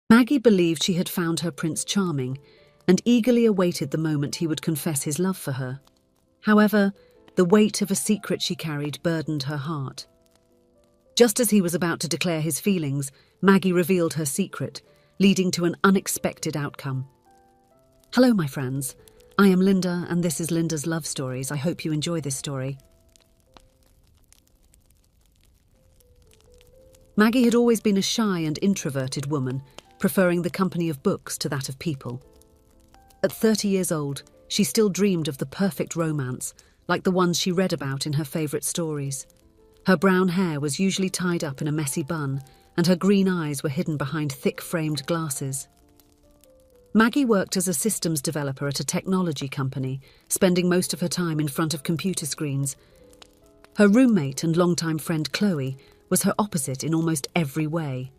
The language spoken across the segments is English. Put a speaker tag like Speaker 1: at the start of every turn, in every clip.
Speaker 1: Maggie believed she had found her Prince Charming and eagerly awaited the moment he would confess his love for her. However, the weight of a secret she carried burdened her heart. Just as he was about to declare his feelings, Maggie revealed her secret, leading to an unexpected outcome. Hello, my friends. I am Linda, and this is Linda's Love Stories. I hope you enjoy this story. Maggie had always been a shy and introverted woman, preferring the company of books to that of people. At 30 years old, she still dreamed of the perfect romance, like the ones she read about in her favourite stories. Her brown hair was usually tied up in a messy bun, and her green eyes were hidden behind thick-framed glasses. Maggie worked as a systems developer at a technology company, spending most of her time in front of computer screens. Her roommate and longtime friend Chloe was her opposite in almost every way.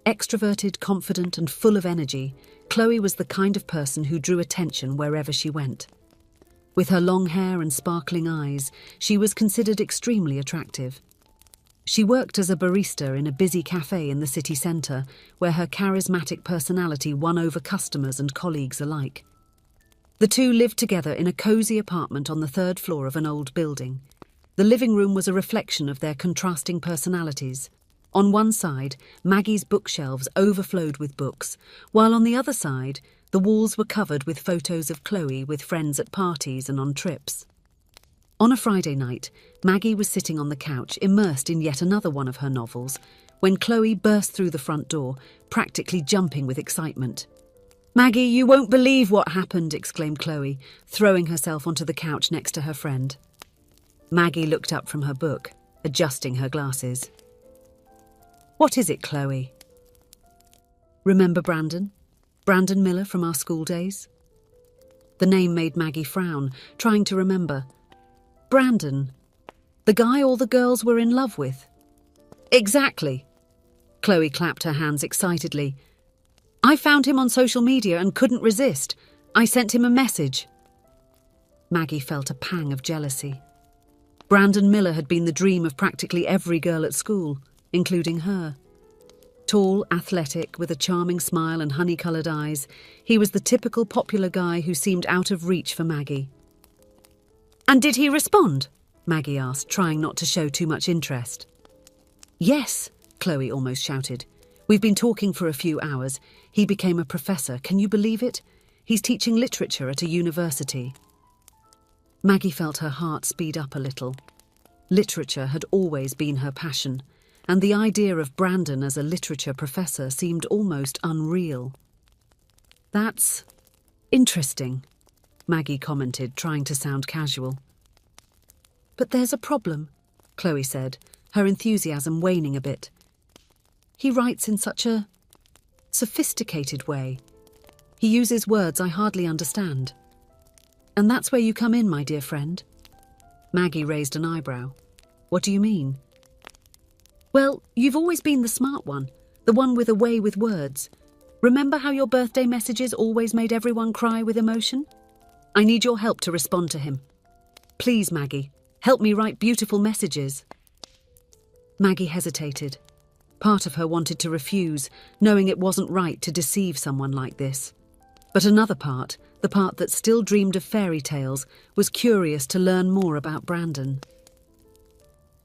Speaker 1: Extroverted, confident, and full of energy, Chloe was the kind of person who drew attention wherever she went. With her long hair and sparkling eyes, she was considered extremely attractive. She worked as a barista in a busy cafe in the city centre, where her charismatic personality won over customers and colleagues alike. The two lived together in a cosy apartment on the third floor of an old building. The living room was a reflection of their contrasting personalities. On one side, Maggie's bookshelves overflowed with books, while on the other side, the walls were covered with photos of Chloe with friends at parties and on trips. On a Friday night, Maggie was sitting on the couch, immersed in yet another one of her novels, when Chloe burst through the front door, practically jumping with excitement. "Maggie, you won't believe what happened," exclaimed Chloe, throwing herself onto the couch next to her friend. Maggie looked up from her book, adjusting her glasses. "What is it, Chloe?" "Remember Brandon? Brandon Miller from our school days?" The name made Maggie frown, trying to remember. Brandon? The guy all the girls were in love with? "Exactly." Chloe clapped her hands excitedly. "I found him on social media and couldn't resist. I sent him a message." Maggie felt a pang of jealousy. Brandon Miller had been the dream of practically every girl at school, including her. Tall, athletic, with a charming smile and honey-coloured eyes, he was the typical popular guy who seemed out of reach for Maggie. "And did he respond?" Maggie asked, trying not to show too much interest. "Yes," Chloe almost shouted. "We've been talking for a few hours. He became a professor. Can you believe it? He's teaching literature at a university." Maggie felt her heart speed up a little. Literature had always been her passion, and the idea of Brandon as a literature professor seemed almost unreal. "That's interesting," Maggie commented, trying to sound casual. "But there's a problem," Chloe said, her enthusiasm waning a bit. "He writes in such a sophisticated way. He uses words I hardly understand. And that's where you come in, my dear friend." Maggie raised an eyebrow. "What do you mean?" "Well, you've always been the smart one, the one with a way with words. Remember how your birthday messages always made everyone cry with emotion? I need your help to respond to him. Please, Maggie, help me write beautiful messages." Maggie hesitated. Part of her wanted to refuse, knowing it wasn't right to deceive someone like this. But another part, the part that still dreamed of fairy tales, was curious to learn more about Brandon.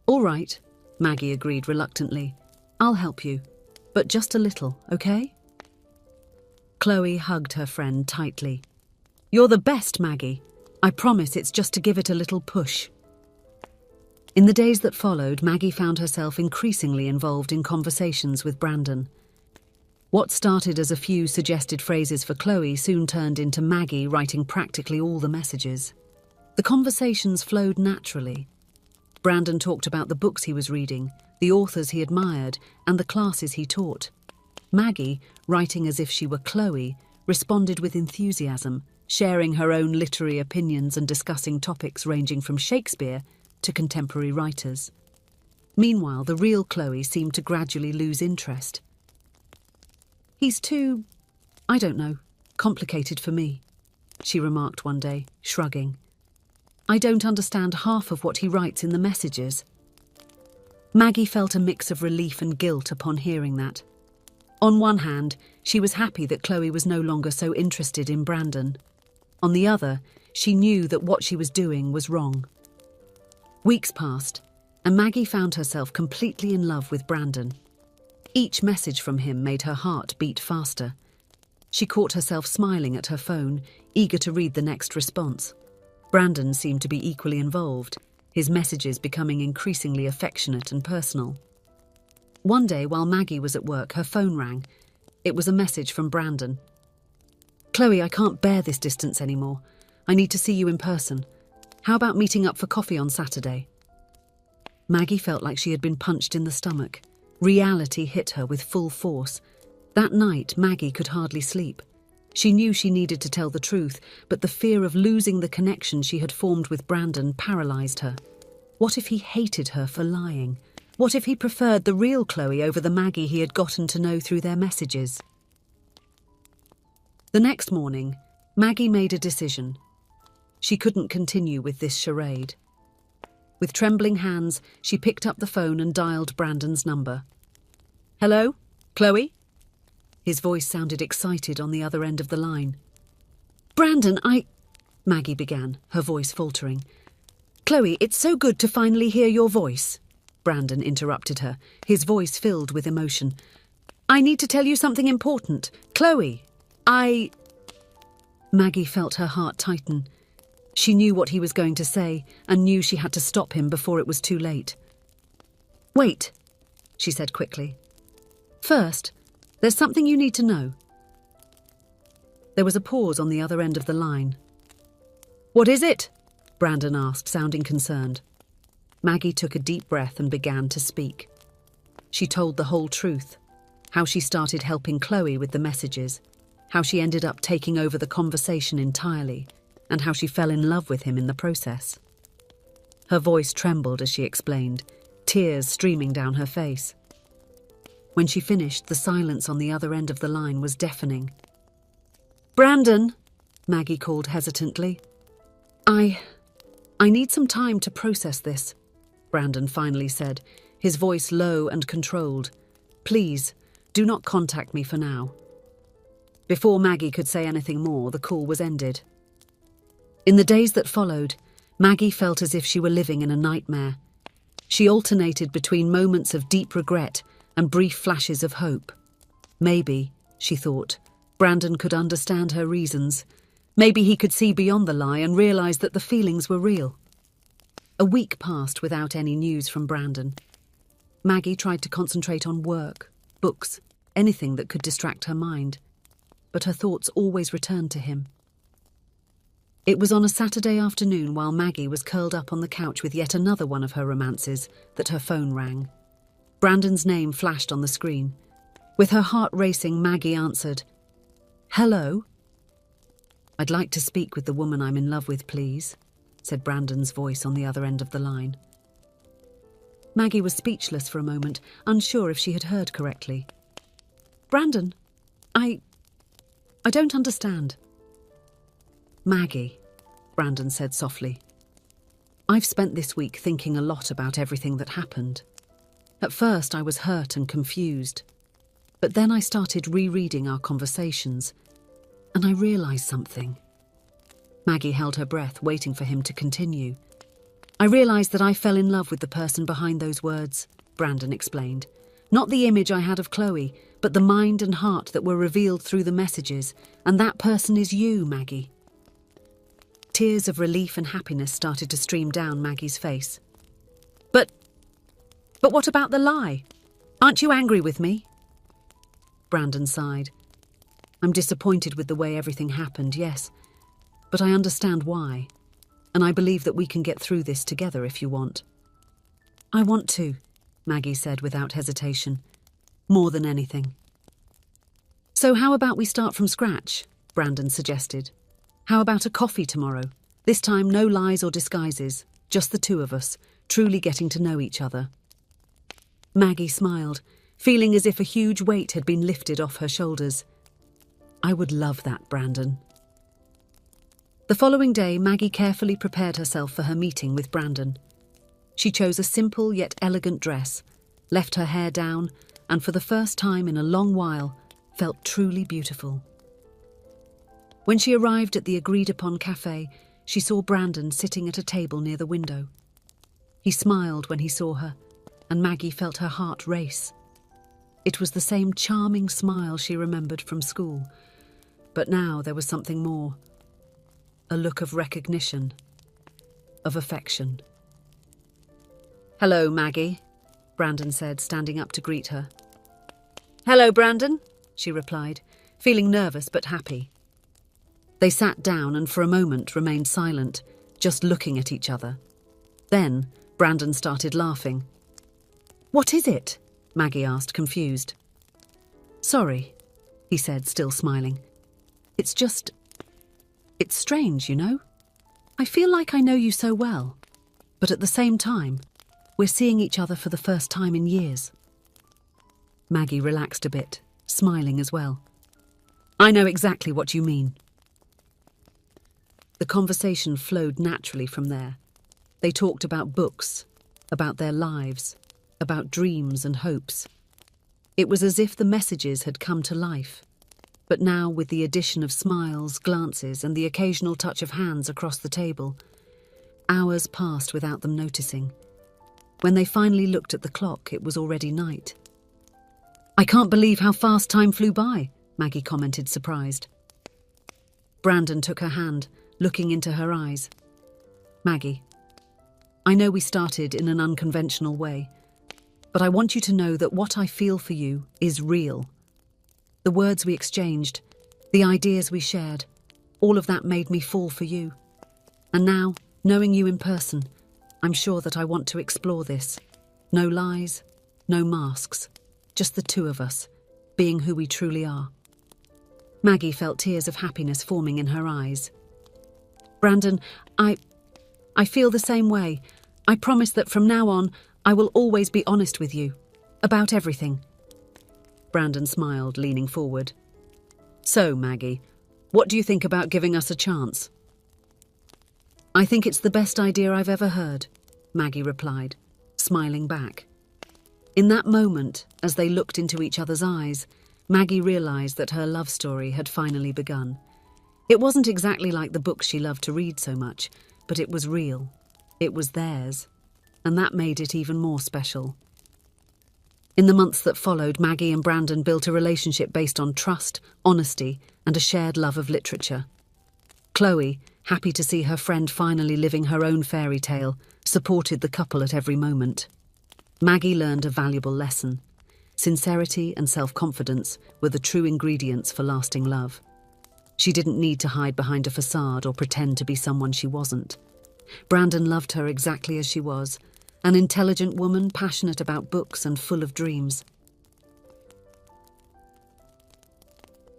Speaker 1: "All right," Maggie agreed reluctantly. "I'll help you, but just a little, okay?" Chloe hugged her friend tightly. "You're the best, Maggie. I promise it's just to give it a little push." In the days that followed, Maggie found herself increasingly involved in conversations with Brandon. What started as a few suggested phrases for Chloe soon turned into Maggie writing practically all the messages. The conversations flowed naturally. Brandon talked about the books he was reading, the authors he admired, and the classes he taught. Maggie, writing as if she were Chloe, responded with enthusiasm, sharing her own literary opinions and discussing topics ranging from Shakespeare to contemporary writers. Meanwhile, the real Chloe seemed to gradually lose interest. "He's too, I don't know, complicated for me," she remarked one day, shrugging. "I don't understand half of what he writes in the messages." Maggie felt a mix of relief and guilt upon hearing that. On one hand, she was happy that Chloe was no longer so interested in Brandon. On the other, she knew that what she was doing was wrong. Weeks passed, and Maggie found herself completely in love with Brandon. Each message from him made her heart beat faster. She caught herself smiling at her phone, eager to read the next response. Brandon seemed to be equally involved, his messages becoming increasingly affectionate and personal. One day, while Maggie was at work, her phone rang. It was a message from Brandon. "Chloe, I can't bear this distance anymore. I need to see you in person. How about meeting up for coffee on Saturday?" Maggie felt like she had been punched in the stomach. Reality hit her with full force. That night, Maggie could hardly sleep. She knew she needed to tell the truth, but the fear of losing the connection she had formed with Brandon paralyzed her. What if he hated her for lying? What if he preferred the real Chloe over the Maggie he had gotten to know through their messages? The next morning, Maggie made a decision. She couldn't continue with this charade. With trembling hands, she picked up the phone and dialed Brandon's number. "Hello? Chloe?" His voice sounded excited on the other end of the line. "Brandon, Maggie began, her voice faltering. "Chloe, it's so good to finally hear your voice," Brandon interrupted her, his voice filled with emotion. "I need to tell you something important. Chloe, Maggie felt her heart tighten. She knew what he was going to say and knew she had to stop him before it was too late. "Wait," she said quickly. "First, there's something you need to know." There was a pause on the other end of the line. "What is it?" Brandon asked, sounding concerned. Maggie took a deep breath and began to speak. She told the whole truth, how she started helping Chloe with the messages, how she ended up taking over the conversation entirely, and how she fell in love with him in the process. Her voice trembled as she explained, tears streaming down her face. When she finished, the silence on the other end of the line was deafening. "Brandon," Maggie called hesitantly. I need some time to process this," Brandon finally said, his voice low and controlled. "Please, do not contact me for now." Before Maggie could say anything more, the call was ended. In the days that followed, Maggie felt as if she were living in a nightmare. She alternated between moments of deep regret and brief flashes of hope. Maybe, she thought, Brandon could understand her reasons. Maybe he could see beyond the lie and realize that the feelings were real. A week passed without any news from Brandon. Maggie tried to concentrate on work, books, anything that could distract her mind. But her thoughts always returned to him. It was on a Saturday afternoon while Maggie was curled up on the couch with yet another one of her romances that her phone rang. Brandon's name flashed on the screen. With her heart racing, Maggie answered. "Hello?" "I'd like to speak with the woman I'm in love with, please," said Brandon's voice on the other end of the line. Maggie was speechless for a moment, unsure if she had heard correctly. "Brandon, I don't understand." "Maggie," Brandon said softly, "I've spent this week thinking a lot about everything that happened. At first I was hurt and confused, but then I started rereading our conversations, and I realized something." Maggie held her breath, waiting for him to continue. "I realized that I fell in love with the person behind those words," Brandon explained. "Not the image I had of Chloe, but the mind and heart that were revealed through the messages, and that person is you, Maggie." Tears of relief and happiness started to stream down Maggie's face. But what about the lie? Aren't you angry with me?" Brandon sighed. "I'm disappointed with the way everything happened, yes, but I understand why, and I believe that we can get through this together if you want." "I want to," Maggie said without hesitation. "More than anything." "So how about we start from scratch?" Brandon suggested. "How about a coffee tomorrow? This time no lies or disguises, just the two of us, truly getting to know each other." Maggie smiled, feeling as if a huge weight had been lifted off her shoulders. "I would love that, Brandon." The following day, Maggie carefully prepared herself for her meeting with Brandon. She chose a simple yet elegant dress, left her hair down, and for the first time in a long while, felt truly beautiful. When she arrived at the agreed-upon cafe, she saw Brandon sitting at a table near the window. He smiled when he saw her, and Maggie felt her heart race. It was the same charming smile she remembered from school, but now there was something more. A look of recognition, of affection. "Hello, Maggie," Brandon said, standing up to greet her. "Hello, Brandon," she replied, feeling nervous but happy. They sat down and for a moment remained silent, just looking at each other. Then Brandon started laughing. "What is it?" Maggie asked, confused. "Sorry," he said, still smiling. It's strange, you know? I feel like I know you so well, but at the same time, we're seeing each other for the first time in years." Maggie relaxed a bit, smiling as well. "I know exactly what you mean." The conversation flowed naturally from there. They talked about books, about their lives, about dreams and hopes. It was as if the messages had come to life, but now with the addition of smiles, glances, and the occasional touch of hands across the table. Hours passed without them noticing. When they finally looked at the clock, it was already night. "I can't believe how fast time flew by," Maggie commented, surprised. Brandon took her hand, looking into her eyes. "Maggie, I know we started in an unconventional way, but I want you to know that what I feel for you is real. The words we exchanged, the ideas we shared, all of that made me fall for you. And now, knowing you in person, I'm sure that I want to explore this. No lies, no masks, just the two of us, being who we truly are." Maggie felt tears of happiness forming in her eyes. "Brandon, I feel the same way. I promise that from now on, I will always be honest with you, about everything." Brandon smiled, leaning forward. "So, Maggie, what do you think about giving us a chance?" "I think it's the best idea I've ever heard," Maggie replied, smiling back. In that moment, as they looked into each other's eyes, Maggie realized that her love story had finally begun. It wasn't exactly like the books she loved to read so much, but it was real. It was theirs, and that made it even more special. In the months that followed, Maggie and Brandon built a relationship based on trust, honesty, and a shared love of literature. Chloe, happy to see her friend finally living her own fairy tale, supported the couple at every moment. Maggie learned a valuable lesson. Sincerity and self-confidence were the true ingredients for lasting love. She didn't need to hide behind a facade or pretend to be someone she wasn't. Brandon loved her exactly as she was, an intelligent woman passionate about books and full of dreams.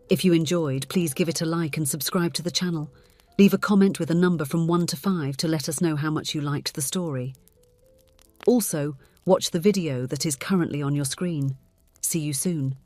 Speaker 1: If you enjoyed, please give it a like and subscribe to the channel. Leave a comment with a number from 1 to 5 to let us know how much you liked the story. Also, watch the video that is currently on your screen. See you soon.